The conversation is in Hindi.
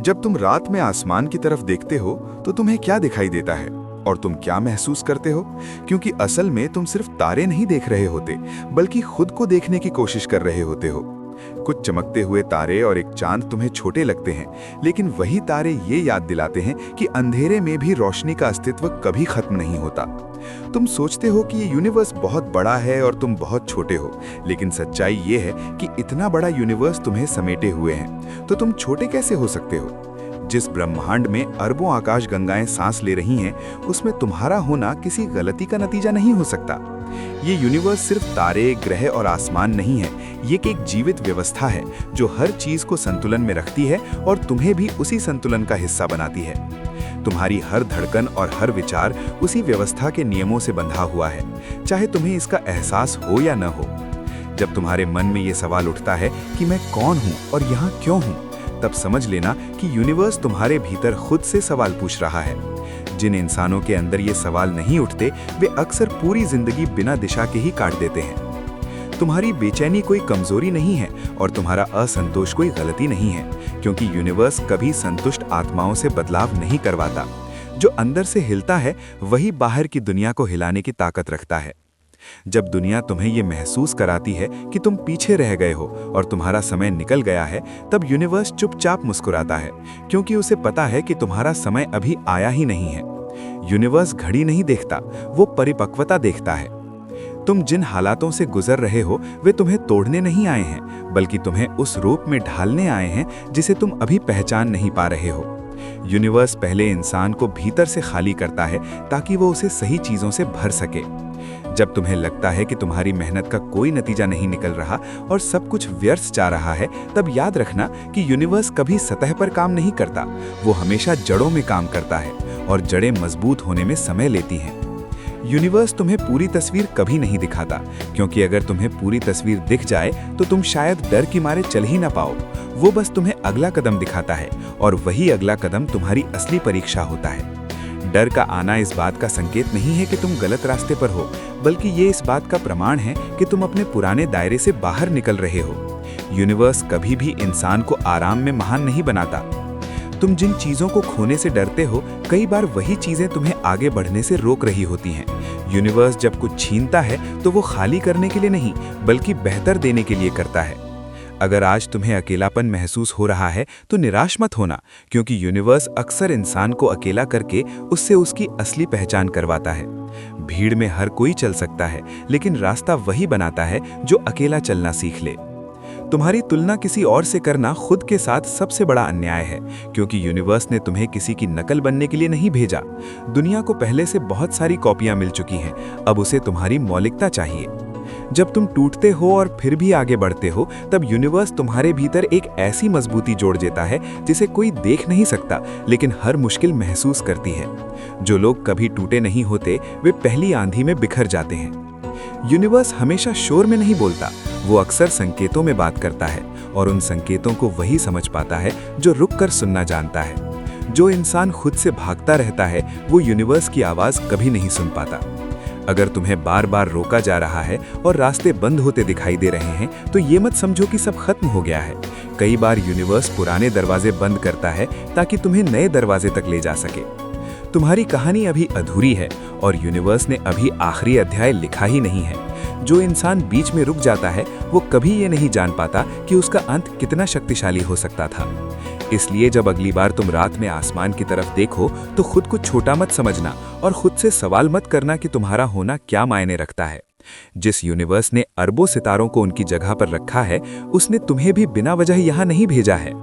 जब तुम रात में आसमान की तरफ देखते हो तो तुम्हें क्या दिखाई देता है और तुम क्या महसूस करते हो? क्योंकि असल में तुम सिर्फ तारे नहीं देख रहे होते, बल्कि खुद को देखने की कोशिश कर रहे होते हो। कुछ चमकते हुए तारे और एक चांद तुम्हें छोटे लगते हैं, लेकिन वही तारे ये याद दिलाते हैं कि अंधेरे में भी रोशनी का अस्तित्व कभी खत्म नहीं होता। तुम सोचते हो कि ये यूनिवर्स बहुत बड़ा है और तुम बहुत छोटे हो, लेकिन सच्चाई ये है कि इतना बड़ा यूनिवर्स तुम्हें समेटे हुए हैं, तो तुम छोटे कैसे हो सकते हो? जिस ब्रह्मांड में अरबों आकाश गंगाएं सांस ले रही हैं, उसमें तुम्हारा होना किसी गलती का नतीजा नहीं हो सकता। ये यूनिवर्स सिर्फ तारे, ग्रह और आसमान नहीं है, ये एक जीवित व्यवस्था है जो हर चीज को संतुलन में रखती है और तुम्हें भी उसी संतुलन का हिस्सा बनाती है। तुम्हारी हर धड़कन और हर विचार उसी व्यवस्था के नियमों से बंधा हुआ है, चाहे तुम्हें इसका एहसास हो या न हो। जब तुम्हारे मन में ये सवाल उठता है कि मैं कौन हूँ और यहाँ क्यों हूँ, तब समझ लेना कि यूनिवर्स तुम्हारे भीतर खुद से सवाल पूछ रहा है। जिन इंसानों के अंदर ये सवाल नहीं उठते, वे अक्सर पूरी जिंदगी बिना दिशा के ही काट देते हैं। तुम्हारी बेचैनी कोई कमजोरी नहीं है और तुम्हारा असंतोष कोई गलती नहीं है, क्योंकि यूनिवर्स कभी संतुष्ट आत्माओं से बदलाव नहीं करवाता। जो अंदर से हिलता है वही बाहर की दुनिया को हिलाने की ताकत रखता है। जब दुनिया तुम्हें ये महसूस कराती है कि तुम पीछे रह गए हो और तुम्हारा समय निकल गया है, तब यूनिवर्स चुपचाप मुस्कुराता है, क्योंकि उसे पता है कि तुम्हारा समय अभी आया ही नहीं है। यूनिवर्स घड़ी नहीं देखता, वो परिपक्वता देखता है। तुम जिन हालातों से गुजर रहे हो, वे तुम्हें तोड़ने नहीं आए हैं, बल्कि तुम्हें उस रूप में ढालने आए हैं जिसे तुम अभी पहचान नहीं पा रहे हो। यूनिवर्स पहले इंसान को भीतर से खाली करता है ताकि वो उसे सही चीजों से भर सके। जब तुम्हें लगता है कि तुम्हारी मेहनत का कोई नतीजा नहीं निकल रहा और सब कुछ व्यर्थ जा रहा है, तब याद रखना कि यूनिवर्स कभी सतह पर काम नहीं करता, वो हमेशा जड़ों में काम करता है और जड़ें मजबूत होने में समय लेती हैं। यूनिवर्स तुम्हें पूरी तस्वीर कभी नहीं दिखाता, क्योंकि अगर तुम्हें पूरी तस्वीर दिख जाए तो तुम शायद डर के मारे चल ही ना पाओ। वो बस तुम्हें अगला कदम दिखाता है और वही अगला कदम तुम्हारी असली परीक्षा होता है। डर का आना इस बात का संकेत नहीं है कि तुम गलत रास्ते पर हो, बल्कि ये इस बात का प्रमाण है कि तुम अपने पुराने दायरे से बाहर निकल रहे हो। यूनिवर्स कभी भी इंसान को आराम में महान नहीं बनाता। तुम जिन चीजों को खोने से डरते हो, कई बार वही चीजें तुम्हें आगे बढ़ने से रोक रही होती हैं। यूनिवर्स जब कुछ छीनता है तो वो खाली करने के लिए नहीं, बल्कि बेहतर देने के लिए करता है। अगर आज तुम्हें अकेलापन महसूस हो रहा है तो निराश मत होना, क्योंकि यूनिवर्स अक्सर इंसान को अकेला करके उससे उसकी असली पहचान करवाता है। भीड़ में हर कोई चल सकता है, लेकिन रास्ता वही बनाता है जो अकेला चलना सीख ले। तुम्हारी तुलना किसी और से करना खुद के साथ सबसे बड़ा अन्याय है, क्योंकि यूनिवर्स ने तुम्हें किसी की नकल बनने के लिए नहीं भेजा। दुनिया को पहले से बहुत सारी कॉपियां मिल चुकी हैं, अब उसे तुम्हारी मौलिकता चाहिए। जब तुम टूटते हो और फिर भी आगे बढ़ते हो, तब यूनिवर्स तुम्हारे भीतर एक ऐसी मजबूती जोड़ देता है जिसे कोई देख नहीं सकता, लेकिन हर मुश्किल महसूस करती है। जो लोग कभी टूटे नहीं होते, वे पहली आंधी में बिखर जाते हैं। यूनिवर्स हमेशा शोर में नहीं बोलता, वो अक्सर संकेतों में बात करता है, और उन संकेतों को वही समझ पाता है जो रुक कर सुनना जानता है। जो इंसान खुद से भागता रहता है, वो यूनिवर्स की आवाज कभी नहीं सुन पाता। अगर तुम्हें बार बार रोका जा रहा है और रास्ते बंद होते दिखाई दे रहे हैं, तो ये मत समझो कि सब खत्म हो गया है। कई बार यूनिवर्स पुराने दरवाजे बंद करता है ताकि तुम्हें नए दरवाजे तक ले जा सके। तुम्हारी कहानी अभी अधूरी है और यूनिवर्स ने अभी आखिरी अध्याय लिखा ही नहीं है। जो इंसान बीच में रुक जाता है, वो कभी ये नहीं जान पाता कि उसका अंत कितना शक्तिशाली हो सकता था। इसलिए जब अगली बार तुम रात में आसमान की तरफ देखो, तो खुद को छोटा मत समझना और खुद से सवाल मत करना कि तुम्हारा होना क्या मायने रखता है। जिस यूनिवर्स ने अरबों सितारों को उनकी जगह पर रखा है, उसने तुम्हें भी बिना वजह यहाँ नहीं भेजा है।